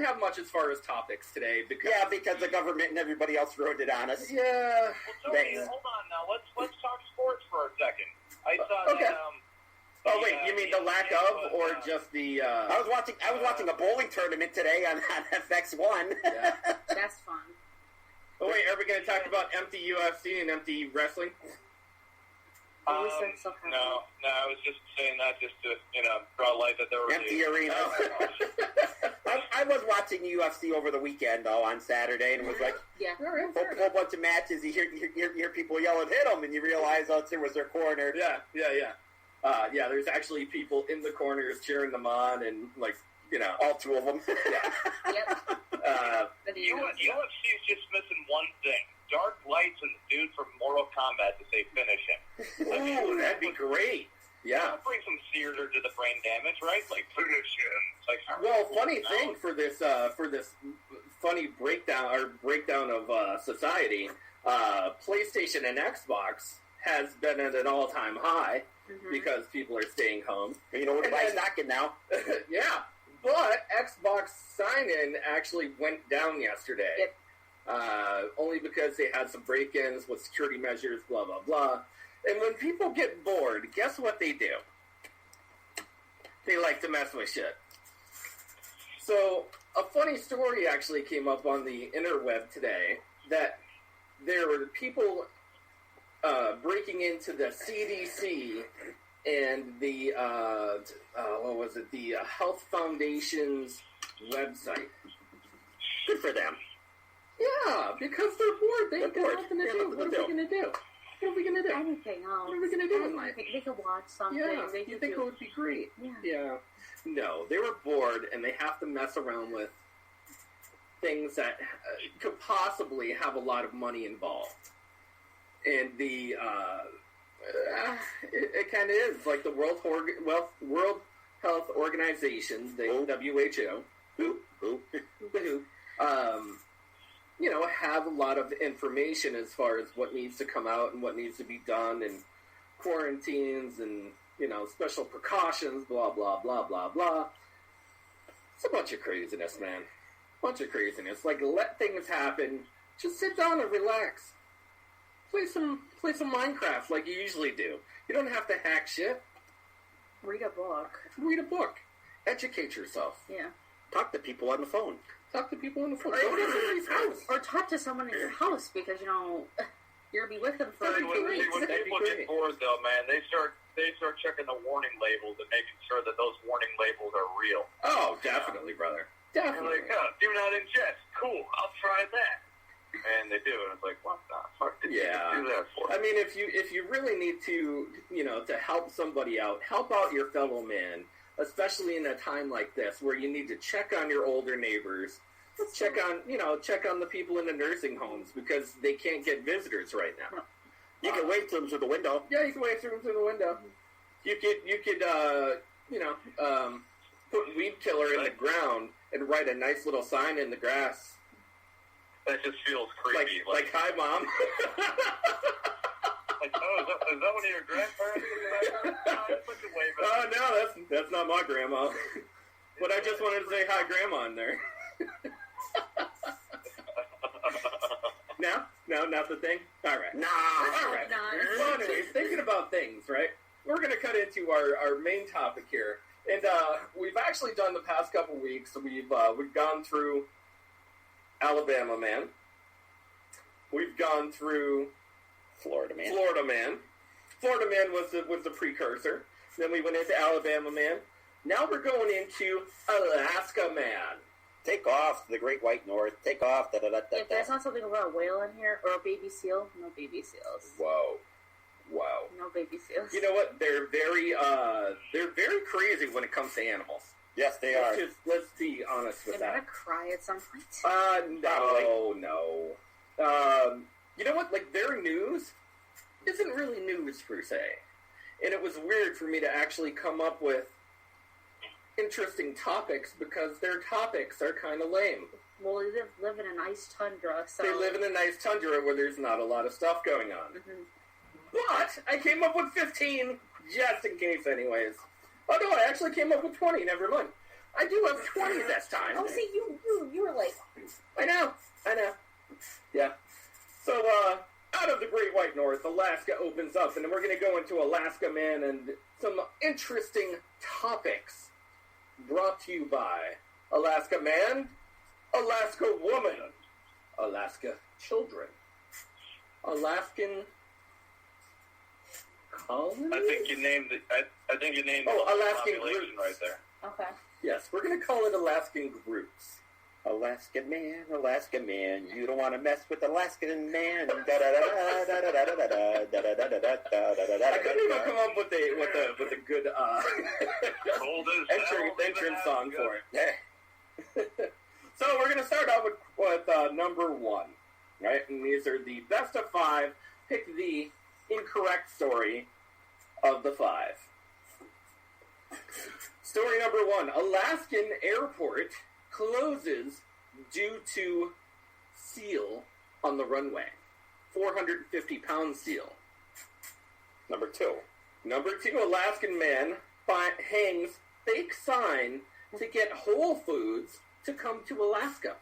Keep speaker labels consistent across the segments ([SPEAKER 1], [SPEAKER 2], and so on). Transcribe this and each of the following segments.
[SPEAKER 1] have much as far as topics today because
[SPEAKER 2] the government and everybody else wrote it on us.
[SPEAKER 1] Yeah.
[SPEAKER 3] Well, Tony, hold on now. Let's talk sports for a second. I saw that.
[SPEAKER 1] Oh wait, you mean the lack of, or just the?
[SPEAKER 2] I was watching a bowling tournament today on FX1.
[SPEAKER 1] Yeah.
[SPEAKER 4] That's fun.
[SPEAKER 1] Oh wait, are we going to talk about empty UFC and empty wrestling?
[SPEAKER 3] No, I was just saying that just to draw light that there were
[SPEAKER 2] empty arenas. I was watching UFC over the weekend though on Saturday, and it was like a whole bunch of matches. You hear people yelling, "Hit them!" and you realize it was their corner.
[SPEAKER 1] Yeah. There's actually people in the corners cheering them on, and
[SPEAKER 2] all two of them.
[SPEAKER 1] Yeah.
[SPEAKER 4] Yep.
[SPEAKER 3] UFC is just missing one thing. Dark lights and the dude from Mortal Kombat to say finish him.
[SPEAKER 1] Oh, that'd be great. Yeah.
[SPEAKER 3] That'll bring some theater to the brain damage, right? Like finish him.
[SPEAKER 1] Well, funny thing for this funny breakdown of society, PlayStation and Xbox has been at an all-time high because people are staying home.
[SPEAKER 2] And you know what? Everybody's knocking now.
[SPEAKER 1] Yeah, but Xbox sign-in actually went down yesterday.
[SPEAKER 4] Yep.
[SPEAKER 1] Only because they had some break-ins with security measures, blah, blah, blah. And when people get bored, guess what they do? They like to mess with shit. So, a funny story actually came up on the interweb today that there were people breaking into the CDC and the, the Health Foundation's website.
[SPEAKER 2] Good for them.
[SPEAKER 1] Yeah, because they're bored. They got nothing to do. What are we going to do? What are we going to do?
[SPEAKER 4] Anything else.
[SPEAKER 1] What are we going to do in life?
[SPEAKER 4] They could watch something.
[SPEAKER 1] Yeah, you think it would be great. Yeah. No, they were bored, and they have to mess around with things that could possibly have a lot of money involved. And the, it kind of is. Like the World Health Organization, the WHO, have a lot of information as far as what needs to come out and what needs to be done, and quarantines and, special precautions, blah, blah, blah, blah, blah. It's a bunch of craziness, man. Bunch of craziness. Like, let things happen. Just sit down and relax. Play some Minecraft like you usually do. You don't have to hack shit.
[SPEAKER 4] Read a book.
[SPEAKER 1] Educate yourself.
[SPEAKER 4] Yeah.
[SPEAKER 2] Talk to people on the phone.
[SPEAKER 1] Go to somebody's house.
[SPEAKER 4] Or talk to someone in your house because, you're going to be with them for
[SPEAKER 3] when people get bored, though, man, they start checking the warning labels and making sure that those warning labels are real.
[SPEAKER 1] Oh, definitely, brother. Definitely.
[SPEAKER 3] They're like, do not ingest. Cool, I'll try that. And they do, and it's like, what the fuck did you do that for?
[SPEAKER 1] I mean, if you really need to, to help somebody out, help out your fellow man, especially in a time like this where you need to check on your older neighbors, check on the people in the nursing homes because they can't get visitors right now.
[SPEAKER 2] You can wave to them through the window.
[SPEAKER 1] Yeah, you can wave to them through the window. You could put weed killer in the ground and write a nice little sign in the grass.
[SPEAKER 3] That just feels creepy.
[SPEAKER 1] Like hi, Mom.
[SPEAKER 3] Like, is that one of your grandparents?
[SPEAKER 1] Oh, no, that's not my grandma. But I just wanted to say hi, Grandma, in there. No, not the thing? All right.
[SPEAKER 2] No.
[SPEAKER 1] All right. Well, anyways, thinking about things, right? We're going to cut into our main topic here. And we've actually done the past couple weeks. We've gone through Alabama Man. We've gone through
[SPEAKER 2] Florida Man.
[SPEAKER 1] Florida Man was the precursor. Then we went into Alabama Man. Now we're going into Alaska Man.
[SPEAKER 2] Take off, the Great White North. Take off.
[SPEAKER 4] If there's not something about a whale in here or a baby seal, no baby seals.
[SPEAKER 1] Whoa.
[SPEAKER 4] No baby seals.
[SPEAKER 1] You know what? They're very crazy when it comes to animals.
[SPEAKER 2] Yes, they are.
[SPEAKER 1] Let's be honest with that.
[SPEAKER 4] They're gonna cry at some point.
[SPEAKER 1] No. You know what? Like, their news isn't really news per se. And it was weird for me to actually come up with interesting topics because their topics are kind of lame.
[SPEAKER 4] Well, they live in a nice tundra, so...
[SPEAKER 1] They live in a nice tundra where there's not a lot of stuff going on.
[SPEAKER 4] Mm-hmm.
[SPEAKER 1] But I came up with 15, just in case anyways. Oh no, I actually came up with 20, never mind. I do have 20 this time.
[SPEAKER 4] Oh, see, you
[SPEAKER 1] I know. Yeah. So, out of the Great White North, Alaska opens up, and we're going to go into Alaska Man and some interesting topics brought to you by Alaska Man, Alaska Woman, Alaska Children, Alaskan Colony?
[SPEAKER 3] I think you named it. I think you named
[SPEAKER 1] Alaskan
[SPEAKER 3] population
[SPEAKER 1] groups.
[SPEAKER 3] right there.
[SPEAKER 4] Okay.
[SPEAKER 1] Yes, we're going to call it Alaskan groups.
[SPEAKER 2] Alaska man, you don't want to mess with Alaskan man. I
[SPEAKER 1] couldn't even come up with a good entrance song for it. So we're going to start out with number 1, right? And these are the best of 5. Pick the incorrect story of the 5. Story number 1: Alaskan airport closes due to seal on the runway. 450-pound seal.
[SPEAKER 2] Number 2.
[SPEAKER 1] Number 2, Alaskan man hangs fake sign to get Whole Foods to come to Alaska.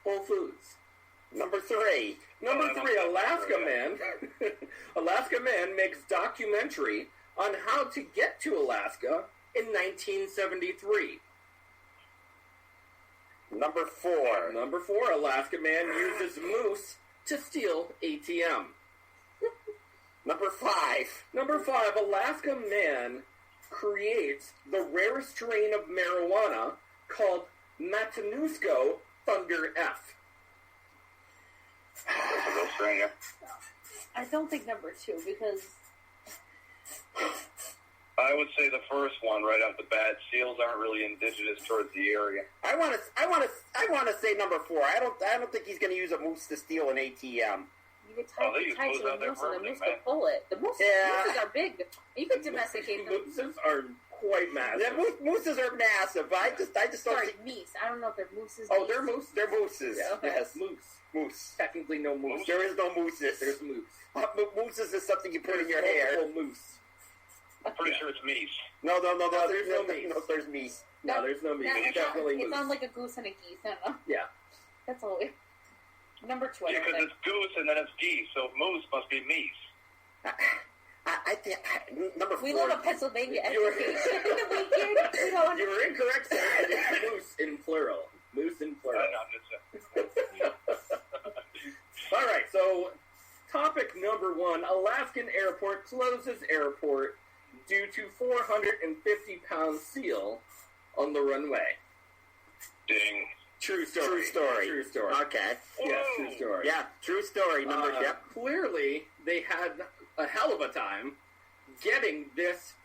[SPEAKER 1] Whole Foods.
[SPEAKER 2] Number 3.
[SPEAKER 1] Alaska man makes documentary on how to get to Alaska in 1973.
[SPEAKER 2] Number 4.
[SPEAKER 1] Alaska man uses moose to steal ATM.
[SPEAKER 2] Number 5.
[SPEAKER 1] Alaska man creates the rare strain of marijuana called Matanusko Thunder F.
[SPEAKER 4] I don't think number 2 because
[SPEAKER 3] I would say the first one right off the bat. Seals aren't really indigenous towards the area.
[SPEAKER 2] I want to say number 4. I don't think he's going to use a moose to steal an ATM.
[SPEAKER 4] You could tie to the moose and the moose could pull it. The mooses are big. You could domesticate them.
[SPEAKER 1] Mooses are quite massive.
[SPEAKER 2] Yeah, mooses are massive. I just don't
[SPEAKER 4] Sorry,
[SPEAKER 2] think...
[SPEAKER 4] meese. I don't know if they're mooses.
[SPEAKER 2] Oh, they're mooses.
[SPEAKER 1] Yeah, okay.
[SPEAKER 2] Yes,
[SPEAKER 1] moose. Technically no moose.
[SPEAKER 2] There is no mooses.
[SPEAKER 1] There's moose.
[SPEAKER 2] Mooses is something you put in your hair.
[SPEAKER 1] Moose.
[SPEAKER 3] I'm pretty sure it's meese.
[SPEAKER 2] No,
[SPEAKER 1] there's no meese.
[SPEAKER 2] No, there's meese.
[SPEAKER 1] No, there's no meese. It's definitely moose.
[SPEAKER 4] It sounds like a goose and a geese. I don't know.
[SPEAKER 1] Yeah.
[SPEAKER 4] That's all. Number 2.
[SPEAKER 3] Yeah, because it's goose and then it's geese, so moose must be meese.
[SPEAKER 2] I think number 4.
[SPEAKER 4] We love a Pennsylvania education.
[SPEAKER 1] You were incorrect, sir. It's moose in plural. Moose in plural. All right, so topic number 1: Alaskan airport closes airport due to 450-pound seal on the runway.
[SPEAKER 3] Ding.
[SPEAKER 1] True story.
[SPEAKER 2] Okay.
[SPEAKER 1] Yes, true story.
[SPEAKER 2] Yeah, true story.
[SPEAKER 1] Clearly, they had a hell of a time getting this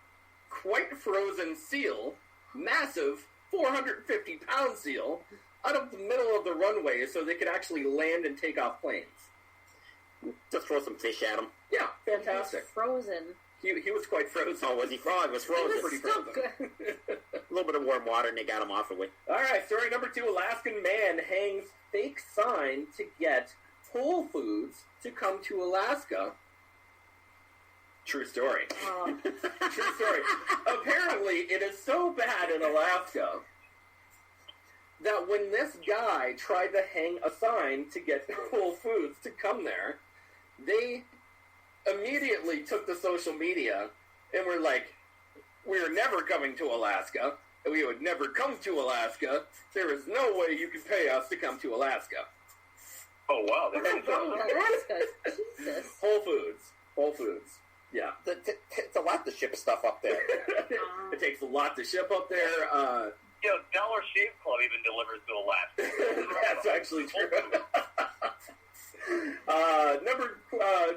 [SPEAKER 1] quite frozen seal, massive 450-pound seal, out of the middle of the runway so they could actually land and take off planes.
[SPEAKER 2] Just throw some fish at him.
[SPEAKER 1] Yeah, fantastic.
[SPEAKER 4] He was frozen.
[SPEAKER 1] He was quite frozen.
[SPEAKER 2] Oh, was he frozen? He was frozen.
[SPEAKER 4] He was
[SPEAKER 2] pretty
[SPEAKER 4] so
[SPEAKER 2] frozen. A little bit of warm water and they got him off of it.
[SPEAKER 1] All right, story number 2. Alaskan man hangs fake sign to get Whole Foods to come to Alaska. True story. True story. Apparently, it is so bad in Alaska that when this guy tried to hang a sign to get Whole Foods to come there, they immediately took to social media and were like, "We're never coming to Alaska. We would never come to Alaska. There is no way you can pay us to come to Alaska."
[SPEAKER 3] Oh, wow.
[SPEAKER 4] Alaska. Jesus.
[SPEAKER 1] Whole Foods. Yeah.
[SPEAKER 2] It's a lot to ship stuff up there.
[SPEAKER 1] It takes a lot to ship up there.
[SPEAKER 3] Dollar Shave Club even delivers to Alaska.
[SPEAKER 1] That's actually true.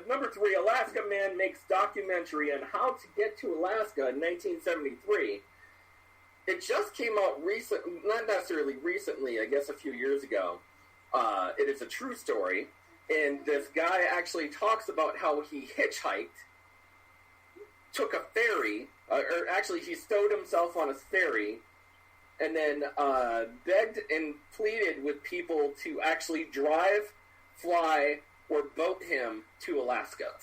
[SPEAKER 1] Number 3, Alaska man makes documentary on how to get to Alaska in 1973. It just came out not necessarily recently, I guess a few years ago. It is a true story, and this guy actually talks about how he hitchhiked, took a ferry, or actually he stowed himself on a ferry, and then begged and pleaded with people to actually drive, fly, or boat him to Alaska.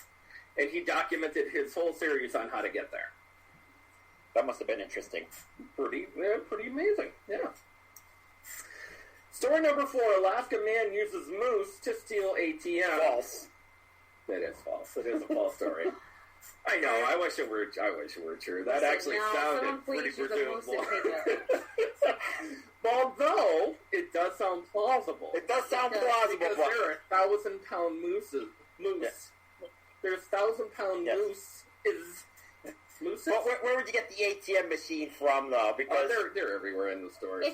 [SPEAKER 1] And he documented his whole series on how to get there.
[SPEAKER 2] That must have been interesting.
[SPEAKER 1] Pretty amazing, yeah. Story Story number 4, Alaska man uses moose to steal ATM.
[SPEAKER 2] False.
[SPEAKER 1] That is false. It is a false story. I know. I wish it were true. That actually sounded pretty presumable. Although it does sound plausible.
[SPEAKER 2] It does sound plausible
[SPEAKER 1] because there are 1,000-pound moose.
[SPEAKER 2] Yes.
[SPEAKER 1] There's 1,000-pound moose. Mooses?
[SPEAKER 2] Well, where would you get the ATM machine from, though? Because
[SPEAKER 1] they're everywhere in the stores.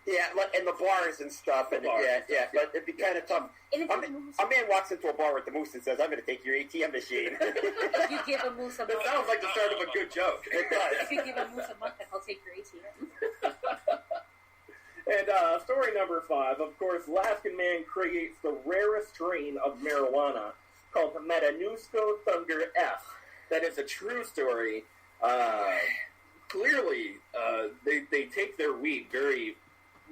[SPEAKER 2] Yeah, like in the bars and stuff. And yeah. But it'd be kind of tough. A man walks into a bar with the moose and says, "I'm going to take your ATM machine."
[SPEAKER 4] You give a moose a month.
[SPEAKER 1] That sounds like the start of a good joke.
[SPEAKER 2] It does.
[SPEAKER 4] If you give a moose a month, I'll take your ATM.
[SPEAKER 1] And story number 5, of course, Alaskan man creates the rarest strain of marijuana called Matanuska Thunder F. That is a true story. Clearly, they take their weed very,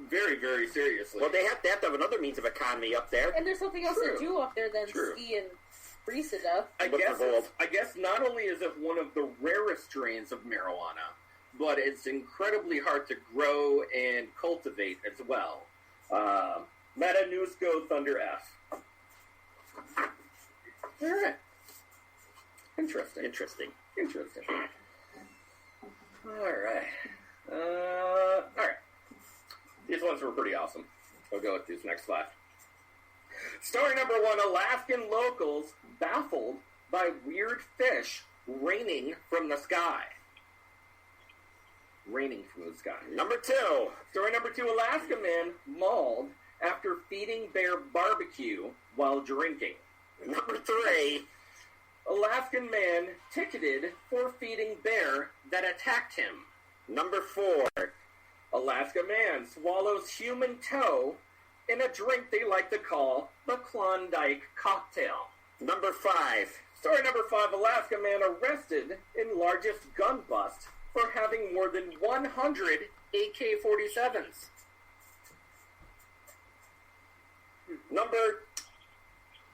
[SPEAKER 1] very, very seriously.
[SPEAKER 2] Well, they have to have another means of economy up there.
[SPEAKER 4] And there's something else to do up there than ski and freeze it up.
[SPEAKER 1] I guess not only is it one of the rarest strains of marijuana, but it's incredibly hard to grow and cultivate as well. Matanuska Thunder F. All right. Interesting. All right. These ones were pretty awesome. We'll go with these next 5. Story number 1, Alaskan locals baffled by weird fish raining from the sky. Number 2. Story number 2, Alaska man mauled after feeding bear barbecue while drinking. Number 3, Alaskan man ticketed for feeding bear that attacked him. Number 4, Alaska man swallows human toe in a drink they like to call the Klondike cocktail. Number 5, story number 5, Alaska man arrested in largest gun bust for having more than 100 AK-47s.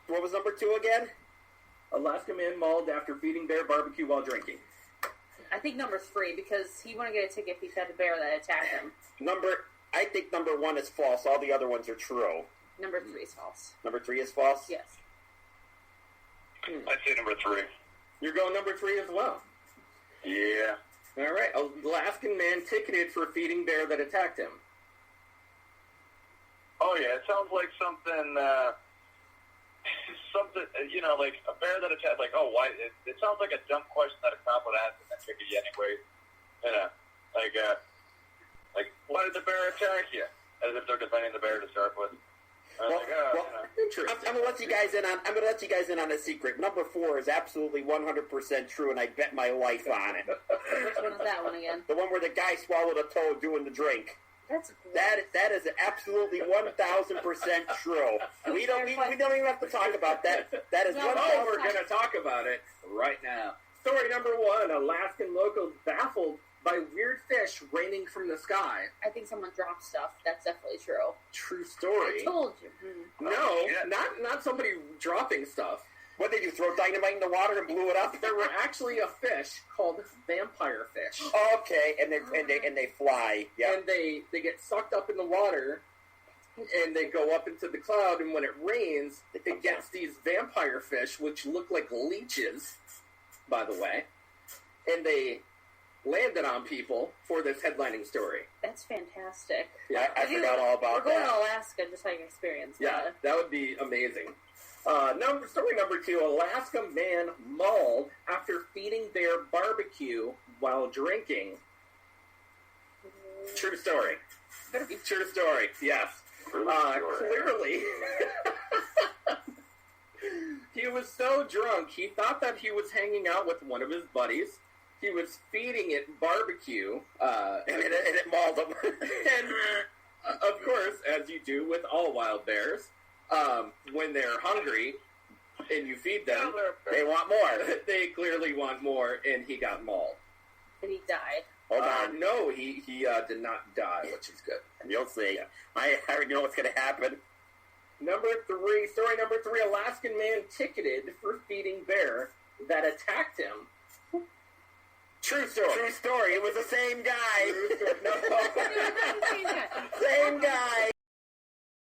[SPEAKER 1] What was number 2 again? Alaska man mauled after feeding bear barbecue while drinking.
[SPEAKER 4] I think number 3, because he wouldn't get a ticket if he fed a bear that attacked him.
[SPEAKER 2] I think number 1 is false. All the other ones are true.
[SPEAKER 4] Number 3 is false.
[SPEAKER 2] Number 3 is false?
[SPEAKER 4] Yes.
[SPEAKER 3] I'd say number 3.
[SPEAKER 1] You're going number 3 as well?
[SPEAKER 3] Yeah.
[SPEAKER 1] All right. Alaskan man ticketed for feeding bear that attacked him.
[SPEAKER 3] Oh, yeah. It sounds like something, like a bear that attacked, like, oh, why? It sounds like a dumb question that a cop would ask in that ticket anyway. Like, why did the bear attack you? As if they're defending the bear to start with. I'm
[SPEAKER 2] going to let you guys in on a secret. Number 4 is absolutely 100% true, and I bet my life on it.
[SPEAKER 4] Which one is that one again?
[SPEAKER 2] The one where the guy swallowed a toad doing the drink. That is absolutely 1,000% true. We don't even have to talk about that. That is
[SPEAKER 1] we're going to talk about it right now. Story number 1: Alaskan locals baffled by weird fish raining from the sky.
[SPEAKER 4] I think someone dropped stuff. That's definitely true.
[SPEAKER 1] True story.
[SPEAKER 4] I told you.
[SPEAKER 1] No, not somebody dropping stuff.
[SPEAKER 2] What did you throw dynamite in the water and blew it up?
[SPEAKER 1] There were actually a fish called vampire fish.
[SPEAKER 2] Okay, and they fly. Yeah.
[SPEAKER 1] And they get sucked up in the water, and they go up into the cloud. And when it rains, it gets these vampire fish, which look like leeches, by the way, and they landed on people for this headlining story.
[SPEAKER 4] That's fantastic.
[SPEAKER 2] Yeah, I forgot all about that.
[SPEAKER 4] We're going to Alaska just so I can experience that.
[SPEAKER 1] Yeah, that would be amazing. Story number 2, Alaska man mauled after feeding bear barbecue while drinking. True story. True story, yes. Clearly, he was so drunk, he thought that he was hanging out with one of his buddies. He was feeding it barbecue, and it mauled him. And, of course, as you do with all wild bears, when they're hungry and you feed them, they want more. They clearly want more, and he got mauled.
[SPEAKER 4] And he died.
[SPEAKER 2] Hold on.
[SPEAKER 1] No, he did not die, which is good.
[SPEAKER 2] You'll see. I already know what's going to happen.
[SPEAKER 1] Story number 3, Alaskan man ticketed for feeding bear that attacked him. True story.
[SPEAKER 2] True story. It was the same guy.
[SPEAKER 1] No.
[SPEAKER 2] Same guy.